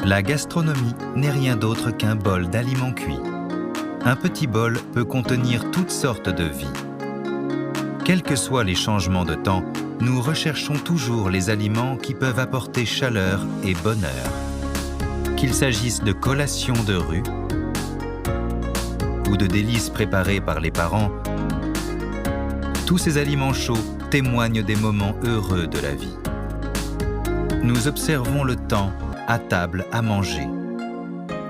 La gastronomie n'est rien d'autre qu'un bol d'aliments cuits. Un petit bol peut contenir toutes sortes de vies. Quels que soient les changements de temps, nous recherchons toujours les aliments qui peuvent apporter chaleur et bonheur. Qu'il s'agisse de collations de rue ou de délices préparées par les parents, tous ces aliments chauds témoignent des moments heureux de la vie. Nous observons le temps à table à manger.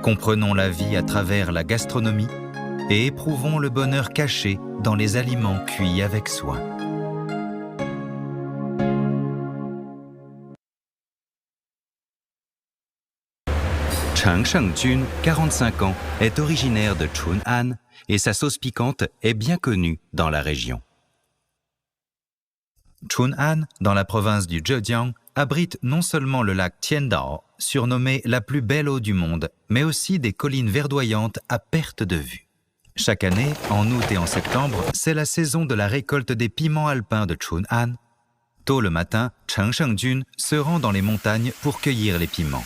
Comprenons la vie à travers la gastronomie et éprouvons le bonheur caché dans les aliments cuits avec soin. Cheng Shengjun, 45 ans, est originaire de Chun'an et sa sauce piquante est bien connue dans la région. Chun'an, dans la province du Zhejiang, abrite non seulement le lac Tiandao, surnommé la plus belle eau du monde, mais aussi des collines verdoyantes à perte de vue. Chaque année, en août et en septembre, c'est la saison de la récolte des piments alpins de Chun'an. Tôt le matin, Cheng Shengjun se rend dans les montagnes pour cueillir les piments.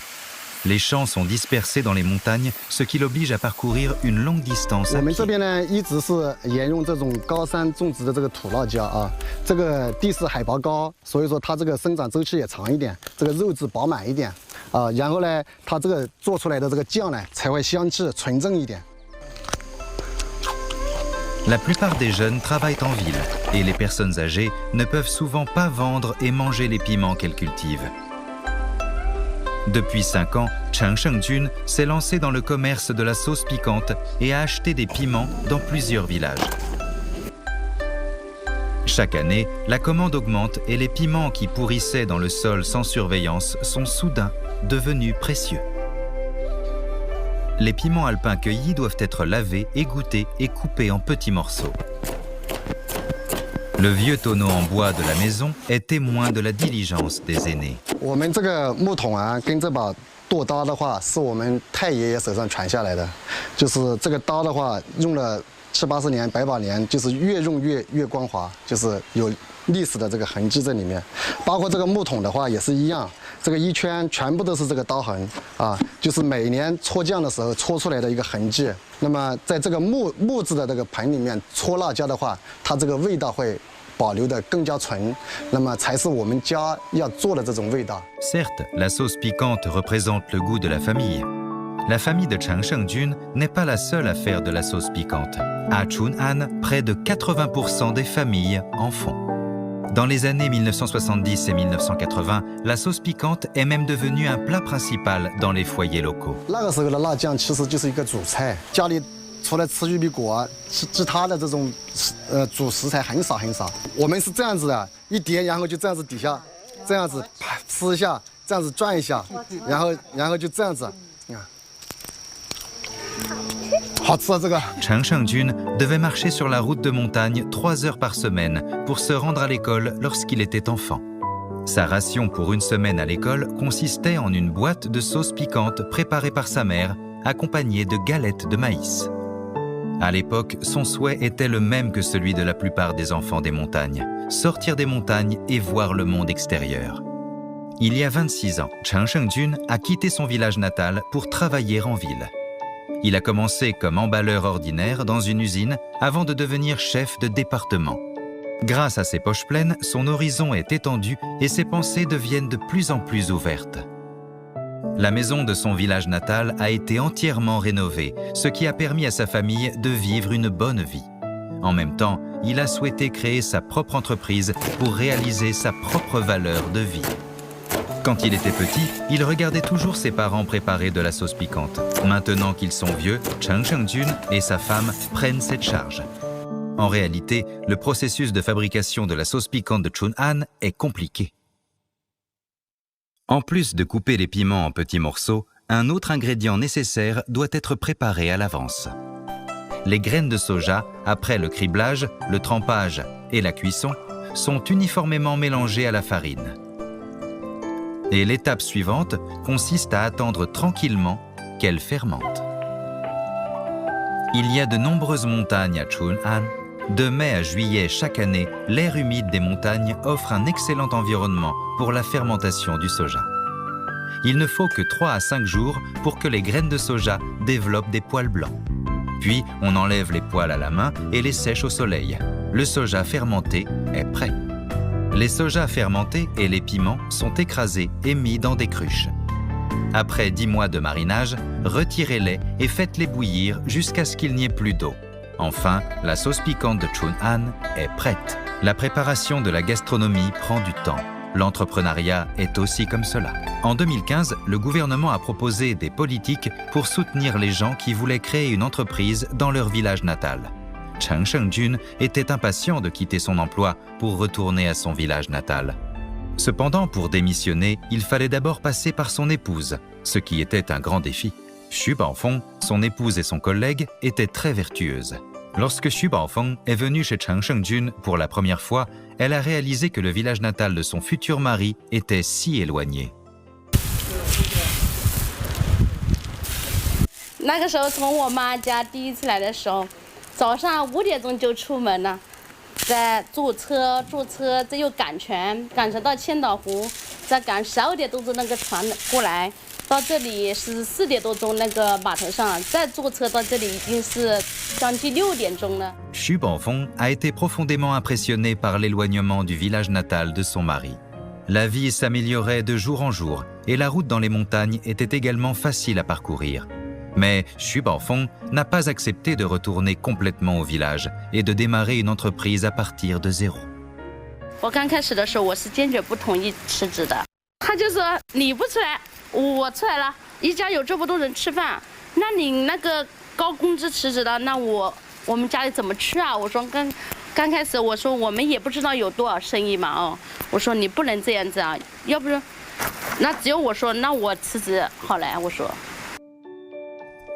Les champs sont dispersés dans les montagnes, ce qui l'oblige à parcourir une longue distance à pied. 我们这边呢，一直是沿用这种高山种植的这个土辣椒啊，这个地势海拔高，所以说它这个生长周期也长一点，这个肉质饱满一点啊，然后呢，它这个做出来的这个酱呢，才会香气纯正一点。 La plupart des jeunes travaillent en ville et les personnes âgées ne peuvent souvent pas vendre et manger les piments qu'elles cultivent. Depuis 5 ans, Cheng Shengjun s'est lancé dans le commerce de la sauce piquante et a acheté des piments dans plusieurs villages. Chaque année, la commande augmente et les piments qui pourrissaient dans le sol sans surveillance sont soudain devenus précieux. Les piments alpins cueillis doivent être lavés, égouttés et coupés en petits morceaux. Le vieux tonneau en bois de la maison est témoin de la diligence des aînés. 我们这个木桶啊，跟这把剁刀的话，是我们太爷爷手上传下来的。就是这个刀的话，用了70、80年、100把年，就是越用越光滑，就是有历史的这个痕迹在里面。包括这个木桶的话也是一样，这个一圈全部都是这个刀痕啊，就是每年搓酱的时候搓出来的一个痕迹。那么在这个木质的这个盆里面搓辣椒的话，它这个味道会 Certes, la sauce piquante représente le goût de la famille. La famille de Cheng Shengjun n'est pas la seule à faire de la sauce piquante. À Chun'an, près de 80% des familles en font. Dans les années 1970 et 1980, la sauce piquante est même devenue un plat principal dans les foyers locaux. 除了吃玉米果，其他的这种主食材很少。我们是这样子的，一碟，然后就这样子底下，这样子吃一下，这样子转一下，然后就这样子，好吃啊这个。Cheng Shengjun devait marcher sur la route de montagne 3 heures par semaine pour se rendre à l'école lorsqu'il était enfant. Sa ration pour une semaine à l'école consistait en une boîte de sauce piquante préparée par sa mère, accompagnée de galettes de maïs. À l'époque, son souhait était le même que celui de la plupart des enfants des montagnes, sortir des montagnes et voir le monde extérieur. Il y a 26 ans, Cheng Shengjun a quitté son village natal pour travailler en ville. Il a commencé comme emballeur ordinaire dans une usine avant de devenir chef de département. Grâce à ses poches pleines, son horizon est étendu et ses pensées deviennent de plus en plus ouvertes. La maison de son village natal a été entièrement rénovée, ce qui a permis à sa famille de vivre une bonne vie. En même temps, il a souhaité créer sa propre entreprise pour réaliser sa propre valeur de vie. Quand il était petit, il regardait toujours ses parents préparer de la sauce piquante. Maintenant qu'ils sont vieux, Cheng Shengjun et sa femme prennent cette charge. En réalité, le processus de fabrication de la sauce piquante de Chun'an est compliqué. En plus de couper les piments en petits morceaux, un autre ingrédient nécessaire doit être préparé à l'avance. Les graines de soja, après le criblage, le trempage et la cuisson, sont uniformément mélangées à la farine. Et l'étape suivante consiste à attendre tranquillement qu'elles fermentent. Il y a de nombreuses montagnes à Chun'an. De mai à juillet chaque année, l'air humide des montagnes offre un excellent environnement pour la fermentation du soja. Il ne faut que 3 à 5 jours pour que les graines de soja développent des poils blancs. Puis, on enlève les poils à la main et les sèche au soleil. Le soja fermenté est prêt. Les sojas fermentés et les piments sont écrasés et mis dans des cruches. Après 10 mois de marinage, retirez-les et faites-les bouillir jusqu'à ce qu'il n'y ait plus d'eau. Enfin, la sauce piquante de Chun'an est prête. La préparation de la gastronomie prend du temps. L'entrepreneuriat est aussi comme cela. En 2015, le gouvernement a proposé des politiques pour soutenir les gens qui voulaient créer une entreprise dans leur village natal. Cheng Shengjun était impatient de quitter son emploi pour retourner à son village natal. Cependant, pour démissionner, il fallait d'abord passer par son épouse, ce qui était un grand défi. Xu Baofeng, son épouse et son collègue, étaient très vertueuses. Lorsque Xu Baofeng est venue chez Cheng Shengjun pour la première fois, elle a réalisé que le village natal de son futur mari était si éloigné. 那个时候从我妈家第一次来的时候，早上5点钟就出门了，再坐车，这又赶船到千岛湖，再赶12点多钟那个船过来，到这里是4点多钟那个码头上，再坐车到这里已经是将近6点钟了。Xu Baofeng a été profondément impressionnée par l'éloignement du village natal de son mari. La vie s'améliorait de jour en jour et la route dans les montagnes était également facile à parcourir. Mais Xu Baofeng n'a pas accepté de retourner complètement au village et de démarrer une entreprise à partir de zéro. 我刚开始的时候，我是坚决不同意辞职的。他就说你不出来，我出来了，一家有这么多人吃饭，那你那个高工资辞职了，那我们家里怎么吃啊？我说刚开始我说我们也不知道有多少生意嘛，哦，我说你不能这样子啊，要不然那只有我说那我辞职好了，我说。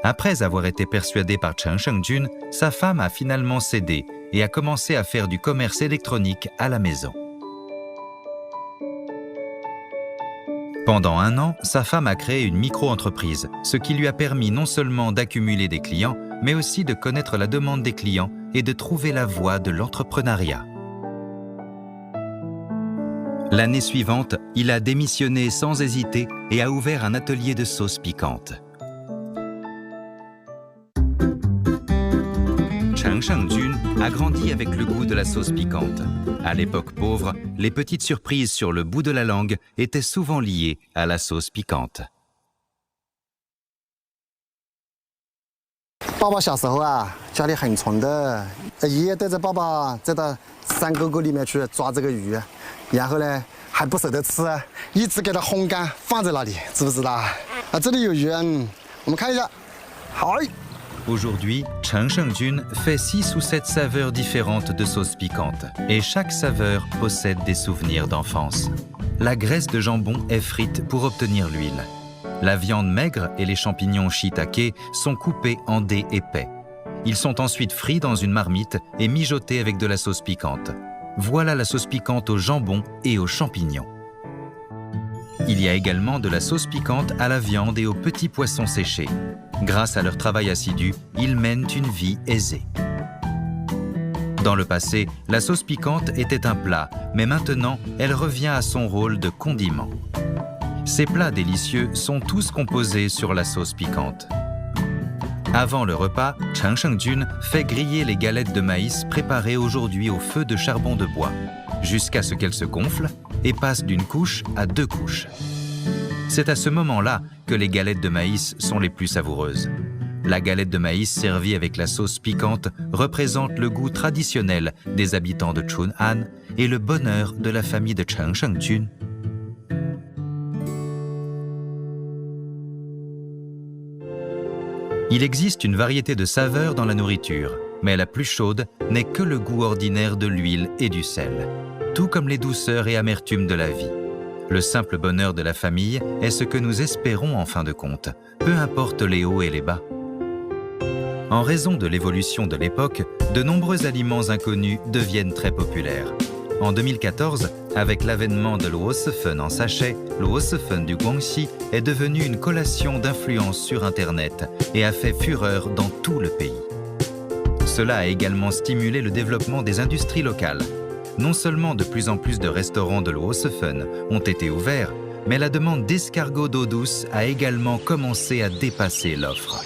Après avoir été persuadé par Cheng Shengjun, sa femme a finalement cédé et a commencé à faire du commerce électronique à la maison. Pendant 1 an, sa femme a créé une micro-entreprise, ce qui lui a permis non seulement d'accumuler des clients, mais aussi de connaître la demande des clients et de trouver la voie de l'entrepreneuriat. L'année suivante, il a démissionné sans hésiter et a ouvert un atelier de sauces piquantes. Cheng Shengjun a grandi avec le goût de la sauce piquante. À l'époque pauvre, les petites surprises sur le bout de la langue étaient souvent liées à la sauce piquante. 爸爸小时候啊，家里很穷的，爷爷带着爸爸再到山沟沟里面去抓这个鱼，然后呢还不舍得吃，一直给它烘干放在那里，知不知道？啊，这里有鱼，我们看一下，好。 Aujourd'hui, Cheng Shengjun fait 6 ou 7 saveurs différentes de sauce piquante et chaque saveur possède des souvenirs d'enfance. La graisse de jambon est frite pour obtenir l'huile. La viande maigre et les champignons shiitake sont coupés en dés épais. Ils sont ensuite frits dans une marmite et mijotés avec de la sauce piquante. Voilà la sauce piquante au jambon et aux champignons. Il y a également de la sauce piquante à la viande et aux petits poissons séchés. Grâce à leur travail assidu, ils mènent une vie aisée. Dans le passé, la sauce piquante était un plat, mais maintenant, elle revient à son rôle de condiment. Ces plats délicieux sont tous composés sur la sauce piquante. Avant le repas, Cheng Shengjun fait griller les galettes de maïs préparées aujourd'hui au feu de charbon de bois, jusqu'à ce qu'elles se gonflent et passent d'une couche à 2 couches. C'est à ce moment-là que les galettes de maïs sont les plus savoureuses. La galette de maïs servie avec la sauce piquante représente le goût traditionnel des habitants de Chun'an et le bonheur de la famille de Cheng Shengjun. Il existe une variété de saveurs dans la nourriture, mais la plus chaude n'est que le goût ordinaire de l'huile et du sel, tout comme les douceurs et amertumes de la vie. Le simple bonheur de la famille est ce que nous espérons en fin de compte, peu importe les hauts et les bas. En raison de l'évolution de l'époque, de nombreux aliments inconnus deviennent très populaires. En 2014, avec l'avènement de l'Osefen en sachet, l'Osefen du Guangxi est devenu une collation d'influence sur Internet et a fait fureur dans tout le pays. Cela a également stimulé le développement des industries locales. Non seulement de plus en plus de restaurants de l'Osefen ont été ouverts, mais la demande d'escargots d'eau douce a également commencé à dépasser l'offre.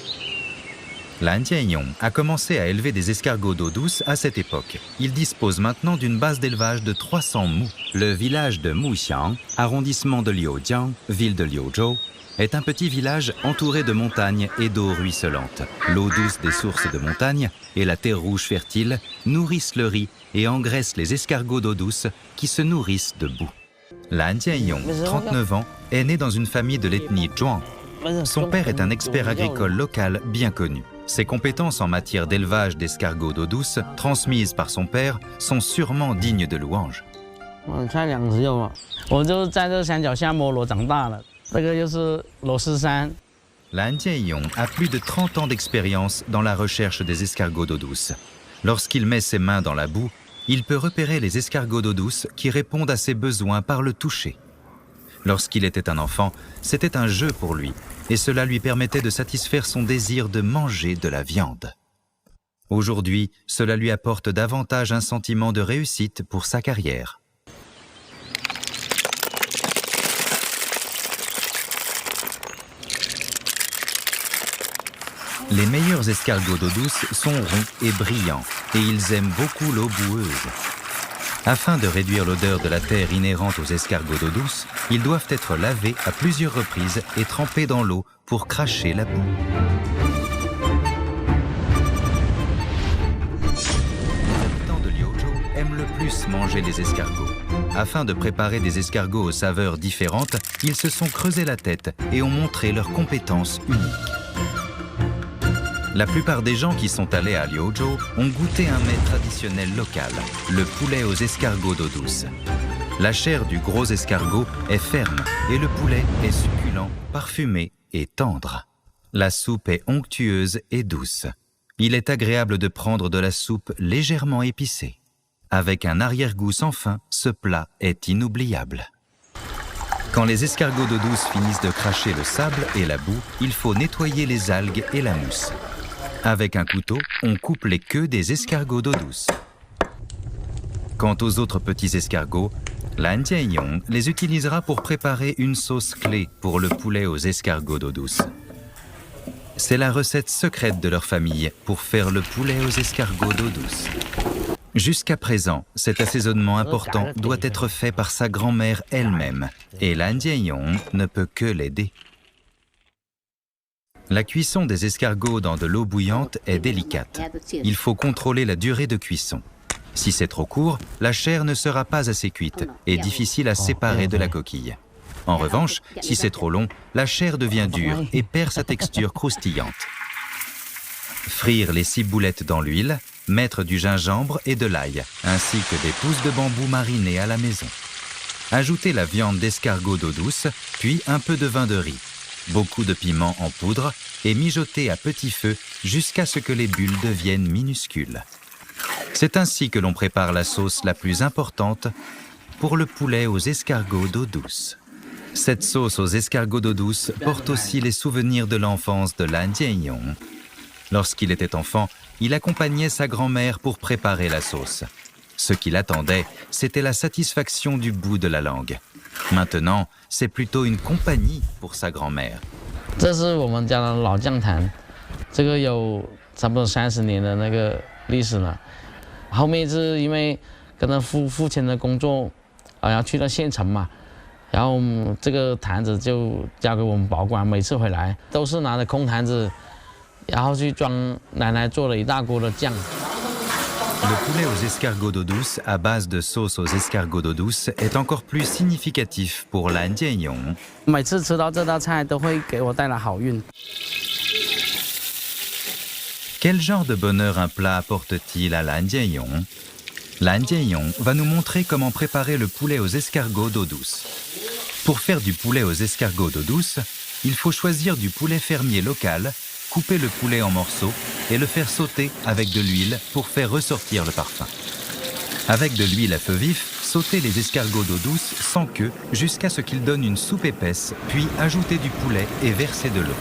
Lan Jianyong a commencé à élever des escargots d'eau douce à cette époque. Il dispose maintenant d'une base d'élevage de 300 mous. Le village de Muxiang, arrondissement de Liujiang, ville de Liuzhou, est un petit village entouré de montagnes et d'eau ruisselante. L'eau douce des sources de montagne et la terre rouge fertile nourrissent le riz et engraissent les escargots d'eau douce qui se nourrissent de boue. Lan Jianyong, 39 ans, est né dans une famille de l'ethnie Zhuang. Son père est un expert agricole local bien connu. Ses compétences en matière d'élevage d'escargots d'eau douce, transmises par son père, sont sûrement dignes de louange. Lan Jianyong a plus de 30 ans d'expérience dans la recherche des escargots d'eau douce. Lorsqu'il met ses mains dans la boue, il peut repérer les escargots d'eau douce qui répondent à ses besoins par le toucher. Lorsqu'il était un enfant, c'était un jeu pour lui, et cela lui permettait de satisfaire son désir de manger de la viande. Aujourd'hui, cela lui apporte davantage un sentiment de réussite pour sa carrière. Les meilleurs escargots d'eau douce sont ronds et brillants, et ils aiment beaucoup l'eau boueuse. Afin de réduire l'odeur de la terre inhérente aux escargots d'eau douce, ils doivent être lavés à plusieurs reprises et trempés dans l'eau pour cracher la boue. Les habitants de Liuzhou aiment le plus manger les escargots. Afin de préparer des escargots aux saveurs différentes, ils se sont creusé la tête et ont montré leurs compétences uniques. La plupart des gens qui sont allés à Liuzhou ont goûté un mets traditionnel local, le poulet aux escargots d'eau douce. La chair du gros escargot est ferme et le poulet est succulent, parfumé et tendre. La soupe est onctueuse et douce. Il est agréable de prendre de la soupe légèrement épicée. Avec un arrière-goût sans fin, ce plat est inoubliable. Quand les escargots d'eau douce finissent de cracher le sable et la boue, il faut nettoyer les algues et la mousse. Avec un couteau, on coupe les queues des escargots d'eau douce. Quant aux autres petits escargots, Lan Jianyong les utilisera pour préparer une sauce clé pour le poulet aux escargots d'eau douce. C'est la recette secrète de leur famille pour faire le poulet aux escargots d'eau douce. Jusqu'à présent, cet assaisonnement important doit être fait par sa grand-mère elle-même, et Lan Jianyong ne peut que l'aider. La cuisson des escargots dans de l'eau bouillante est délicate. Il faut contrôler la durée de cuisson. Si c'est trop court, la chair ne sera pas assez cuite et difficile à séparer de la coquille. En revanche, si c'est trop long, la chair devient dure et perd sa texture croustillante. Frire les ciboulettes dans l'huile, mettre du gingembre et de l'ail, ainsi que des pousses de bambou marinées à la maison. Ajoutez la viande d'escargot d'eau douce, puis un peu de vin de riz. Beaucoup de piment en poudre et mijoter à petit feu jusqu'à ce que les bulles deviennent minuscules. C'est ainsi que l'on prépare la sauce la plus importante pour le poulet aux escargots d'eau douce. Cette sauce aux escargots d'eau douce porte aussi les souvenirs de l'enfance de Lan Jianyong. Lorsqu'il était enfant, il accompagnait sa grand-mère pour préparer la sauce. Ce qu'il attendait, c'était la satisfaction du bout de la langue. Maintenant, c'est plutôt une compagnie pour sa grand-mère. 这是我们家的老酱坛，这个有差不多30年的那个历史了。后面是因为跟着父亲的工作，要去到县城嘛，然后这个坛子就交给我们保管，每次回来都是拿着空坛子，然后去装奶奶做了一大锅的酱。 Le poulet aux escargots d'eau douce à base de sauce aux escargots d'eau douce est encore plus significatif pour Lan Jianyong. 每次吃到这道菜都会给我带来好运。 Quel genre de bonheur un plat apporte-t-il à Lan Jianyong? Lan Jianyong va nous montrer comment préparer le poulet aux escargots d'eau douce. Pour faire du poulet aux escargots d'eau douce, il faut choisir du poulet fermier local, couper le poulet en morceaux et le faire sauter avec de l'huile pour faire ressortir le parfum. Avec de l'huile à feu vif, sautez les escargots d'eau douce sans queue jusqu'à ce qu'ils donnent une soupe épaisse, puis ajoutez du poulet et versez de l'eau.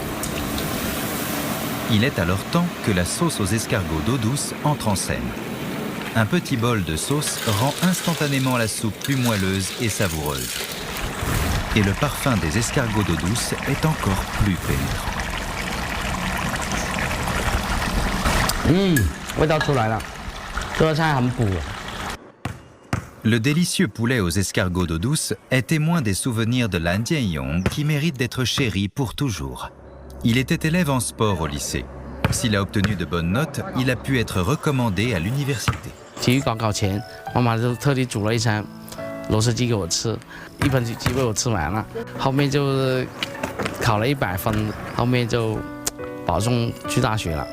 Il est alors temps que la sauce aux escargots d'eau douce entre en scène. Un petit bol de sauce rend instantanément la soupe plus moelleuse et savoureuse. et le parfum des escargots d'eau douce est encore plus pénétrant. 味道出来了，这个菜很补。 Le délicieux poulet aux escargots d'eau douce est témoin des souvenirs de Lan Jianyong qui mérite d'être chéri pour toujours. Il était élève en sport au lycée. S'il a obtenu de bonnes notes, il a pu être recommandé à l'université. 体育高考前，妈妈就特地煮了一餐螺丝鸡给我吃，1盆鸡被我吃完了，后面就是考了100分，后面就保送去大学了。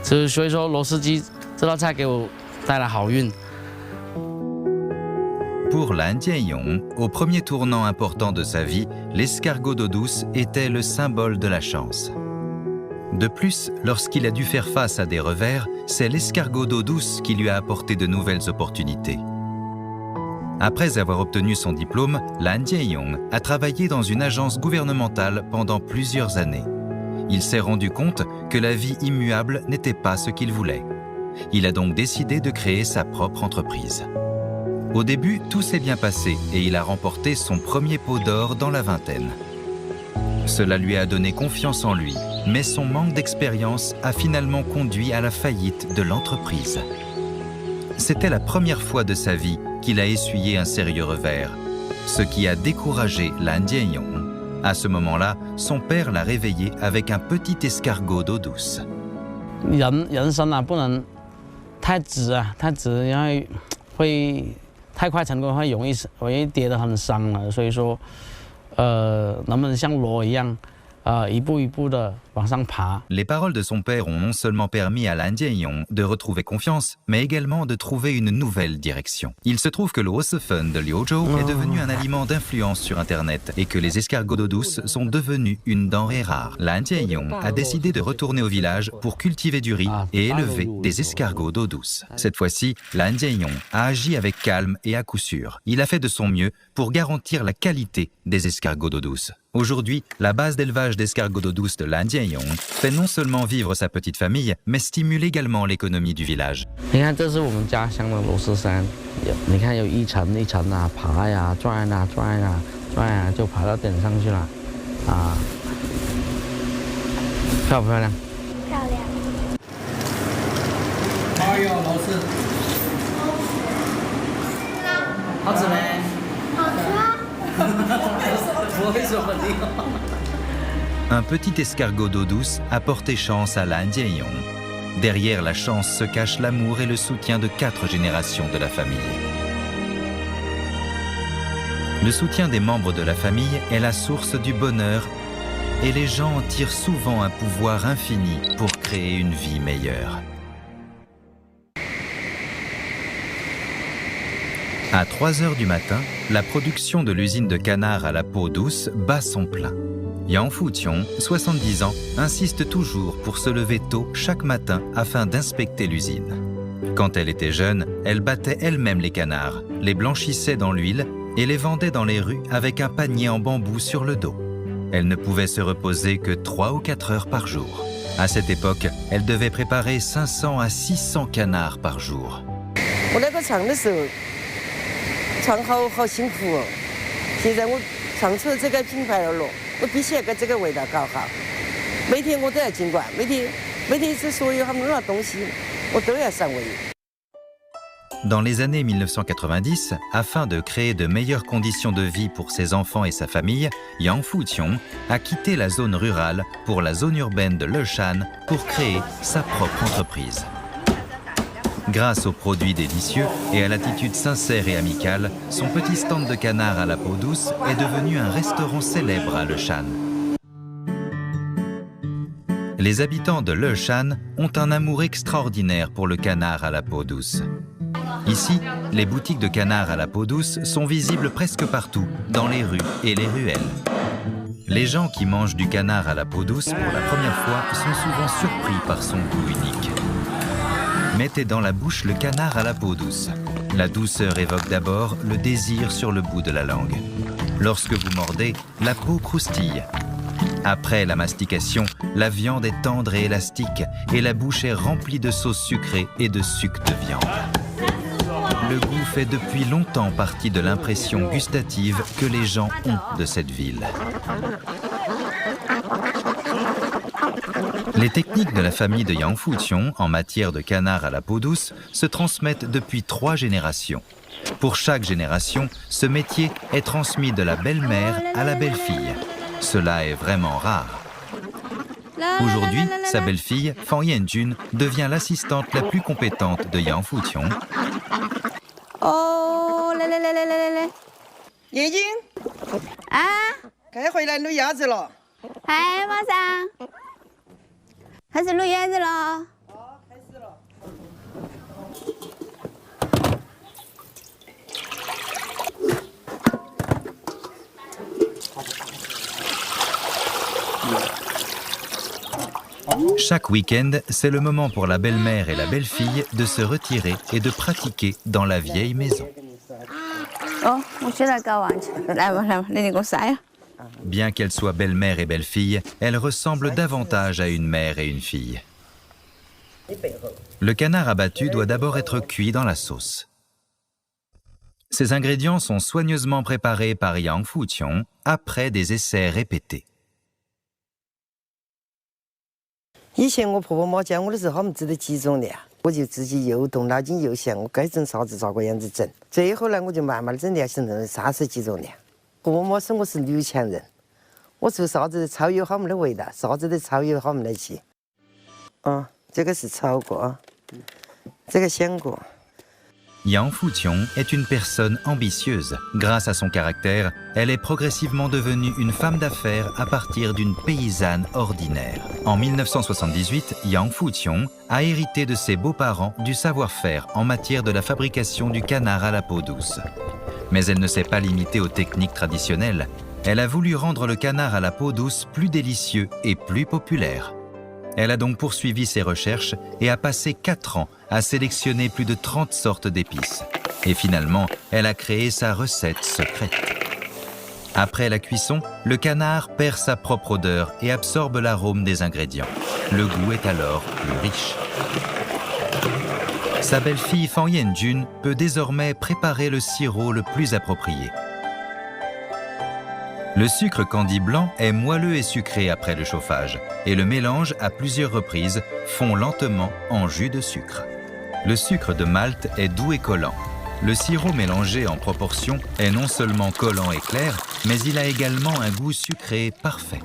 所以说螺丝鸡这道菜给我带来好运。 Pour Lan Jianyong, au premier tournant important de sa vie, l'escargot d'eau douce était le symbole de la chance. De plus, lorsqu'il a dû faire face à des revers, c'est l'escargot d'eau douce qui lui a apporté de nouvelles opportunités. Après avoir obtenu son diplôme, Lan Jianyong a travaillé dans une agence gouvernementale pendant plusieurs années. Il s'est rendu compte que la vie immuable n'était pas ce qu'il voulait. Il a donc décidé de créer sa propre entreprise. Au début, tout s'est bien passé et il a remporté son premier pot d'or dans la vingtaine. Cela lui a donné confiance en lui, mais son manque d'expérience a finalement conduit à la faillite de l'entreprise. C'était la première fois de sa vie qu'il a essuyé un sérieux revers, ce qui a découragé Lan Jianyong. À ce moment-là, son père l'a réveillé avec un petit escargot d'eau douce. 人生啊，不能太直啊，太直，因为会太快成功，会容易跌得很伤了。所以说，能不能像螺一样，一步一步的往上爬。 Les paroles de son père ont non seulement permis à Lan Jianyong de retrouver confiance, mais également de trouver une nouvelle direction. Il se trouve que le Hosefun de Liuzhou est devenu un aliment d'influence sur Internet et que les escargots d'eau douce sont devenus une denrée rare. Lan Jianyong a décidé de retourner au village pour cultiver du riz et élever des escargots d'eau douce. Cette fois-ci, Lan Jianyong a agi avec calme et à coup sûr. Il a fait de son mieux pour garantir la qualité des escargots d'eau douce. Aujourd'hui, la base d'élevage d'escargots d'eau douce de Lan Jianyong fait non seulement vivre sa petite famille, mais stimule également l'économie du village. 你看，这是我们家乡的螺丝山，你看有一层一层啊，爬呀、转啊、转啊、转啊，就爬到顶上去了，啊，漂不漂亮？漂亮。哎呦，螺丝，好吃没？好吃啊！ Un petit escargot d'eau douce a porté chance à Lan Jianyong. Derrière la chance se cache l'amour et le soutien de 4 générations de la famille. Le soutien des membres de la famille est la source du bonheur et les gens en tirent souvent un pouvoir infini pour créer une vie meilleure. À 3 heures du matin, la production de l'usine de canard à la peau douce bat son plein. Yang Fuqiong, 70 ans, insiste toujours pour se lever tôt chaque matin afin d'inspecter l'usine. Quand elle était jeune, elle battait elle-même les canards, les blanchissait dans l'huile et les vendait dans les rues avec un panier en bambou sur le dos. Elle ne pouvait se reposer que 3 ou 4 heures par jour. À cette époque, elle devait préparer 500 à 600 canards par jour. 好辛苦哦！现在我尝出这个品牌了，我比现在这个味道更好。每天我都要进馆，每天是所有他们那东西，我都要上味。 Dans les années 1990, afin de créer de meilleures conditions de vie pour ses enfants et sa famille, Yang Fuqiong a quitté la zone rurale pour la zone urbaine de Leshan pour créer sa propre entreprise. Grâce aux produits délicieux et à l'attitude sincère et amicale, son petit stand de canard à la peau douce est devenu un restaurant célèbre à Leshan. Les habitants de Leshan ont un amour extraordinaire pour le canard à la peau douce. Ici, les boutiques de canard à la peau douce sont visibles presque partout, dans les rues et les ruelles. Les gens qui mangent du canard à la peau douce pour la première fois sont souvent surpris par son goût unique. Mettez dans la bouche le canard à la peau douce. La douceur évoque d'abord le désir sur le bout de la langue. Lorsque vous mordez, la peau croustille. Après la mastication, la viande est tendre et élastique et la bouche est remplie de sauce sucrée et de suc de viande. le goût fait depuis longtemps partie de l'impression gustative que les gens ont de cette ville. Les techniques de la famille de Yang Fuqiong en matière de canard à la peau douce se transmettent depuis 3 générations. Pour chaque génération, ce métier est transmis de la belle-mère à la belle-fille. Cela est vraiment rare. Aujourd'hui, sa belle-fille, Fan Yanjun, devient l'assistante la plus compétente de Yang Fuqiong. Oh, 来，眼睛啊，该回来撸鸭子了。嗨，马上开始撸鸭子了。开始了。Chaque week-end, c'est le moment pour la belle-mère et la belle-fille de se retirer et de pratiquer dans la vieille maison. 哦，我现在搞完去，来吧，你给我晒啊。 Bien qu'elles soient belle-mère et belle-fille, elles ressemblent davantage à une mère et une fille. Le canard abattu doit d'abord être cuit dans la sauce. Ces ingrédients sont soigneusement préparés par Yang Fuqiong après des essais répétés. 以前我婆婆妈教我的时候，我们只得几种的，我就自己又动脑筋又想，我该整啥子咋个样子整。最后呢，我就慢慢的整的，形成了30几种的。婆婆妈说我是女强人，我做啥子超有他们的味道，啥子都超有他们的气。这个是炒过啊，这个香过。 Yang Fuqiong est une personne ambitieuse. Grâce à son caractère, elle est progressivement devenue une femme d'affaires à partir d'une paysanne ordinaire. En 1978, Yang Fuqiong a hérité de ses beaux-parents du savoir-faire en matière de la fabrication du canard à la peau douce. Mais elle ne s'est pas limitée aux techniques traditionnelles. Elle a voulu rendre le canard à la peau douce plus délicieux et plus populaire. Elle a donc poursuivi ses recherches et a passé 4 ans à sélectionner plus de 30 sortes d'épices. Et finalement, elle a créé sa recette secrète. Après la cuisson, le canard perd sa propre odeur et absorbe l'arôme des ingrédients. Le goût est alors plus riche. Sa belle-fille Fan Yanjun peut désormais préparer le sirop le plus approprié. Le sucre candi blanc est moelleux et sucré après le chauffage, et le mélange à plusieurs reprises fond lentement en jus de sucre. Le sucre de Malte est doux et collant. Le sirop mélangé en proportion est non seulement collant et clair, mais il a également un goût sucré parfait.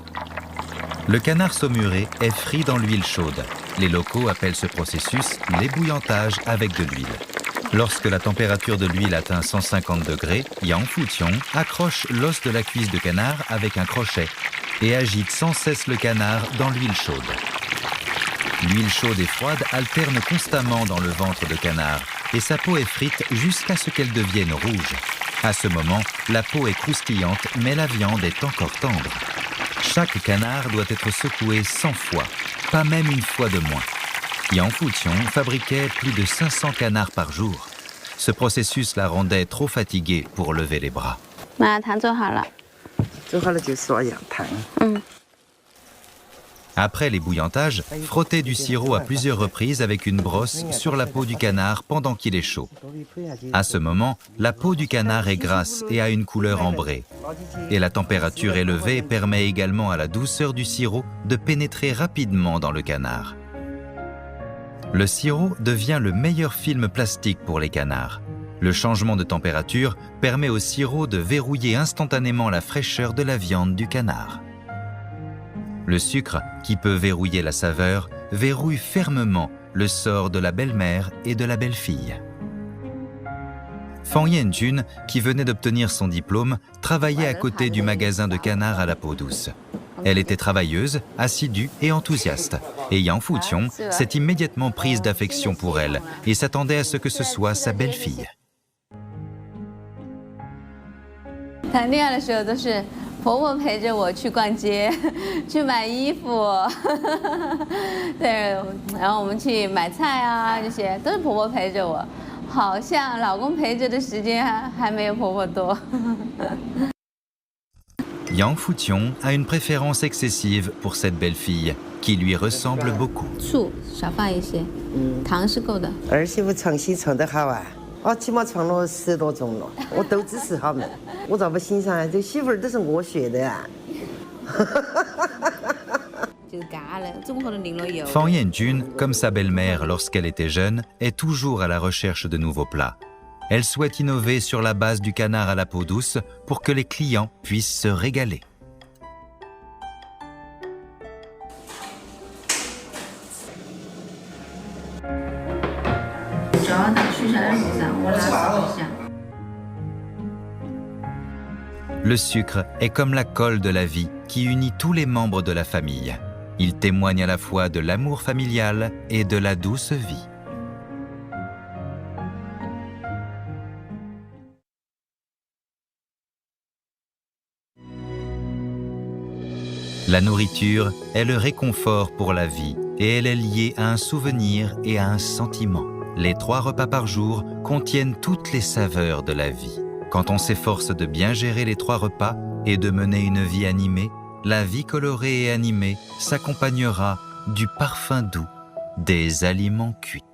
Le canard saumuré est frit dans l'huile chaude. Les locaux appellent ce processus l'ébouillantage avec de l'huile. Lorsque la température de l'huile atteint 150 degrés, Yang Fuqiong accroche l'os de la cuisse de canard avec un crochet et agite sans cesse le canard dans l'huile chaude. L'huile chaude et froide alterne constamment dans le ventre de canard et sa peau est frite jusqu'à ce qu'elle devienne rouge. À ce moment, la peau est croustillante mais la viande est encore tendre. Chaque canard doit être secoué 100 fois, pas même une fois de moins. Yang Fuqiong fabriquait plus de 500 canards par jour. Ce processus la rendait trop fatiguée pour lever les bras. Après l'ébouillantage, frottez du sirop à plusieurs reprises avec une brosse sur la peau du canard pendant qu'il est chaud. À ce moment, la peau du canard est grasse et a une couleur ambrée. Et la température élevée permet également à la douceur du sirop de pénétrer rapidement dans le canard. Le sirop devient le meilleur film plastique pour les canards. Le changement de température permet au sirop de verrouiller instantanément la fraîcheur de la viande du canard. Le sucre, qui peut verrouiller la saveur, verrouille fermement le sort de la belle-mère et de la belle-fille. Fan Yanjun, qui venait d'obtenir son diplôme, travaillait à côté du magasin de canards à la peau douce. Elle était travailleuse, assidue et enthousiaste. Et Yang Fuqiong s'est immédiatement prise d'affection pour elle et s'attendait à ce que ce soit sa belle-fille. 谈恋爱的时候都是婆婆陪着我去逛街，去买衣服，对，然后我们去买菜啊，这些都是婆婆陪着我，好像老公陪着的时间还没有婆婆多。Yang Fuqiong a une préférence excessive pour cette belle-fille, qui lui ressemble beaucoup. 醋少放一些，糖是够的。儿媳妇唱戏唱得好啊，起码创了10多种了，我都支持他们。我咋不欣赏啊？这媳妇儿都是我学的呀。Fan Yanjun, comme sa belle-mère lorsqu'elle était jeune, est toujours à la recherche de nouveaux plats. Elle souhaite innover sur la base du canard à la peau douce pour que les clients puissent se régaler. Le sucre est comme la colle de la vie qui unit tous les membres de la famille. Il témoigne à la fois de l'amour familial et de la douce vie. La nourriture est le réconfort pour la vie et elle est liée à un souvenir et à un sentiment. Les 3 repas par jour contiennent toutes les saveurs de la vie. Quand on s'efforce de bien gérer les 3 repas et de mener une vie animée, la vie colorée et animée s'accompagnera du parfum doux des aliments cuits.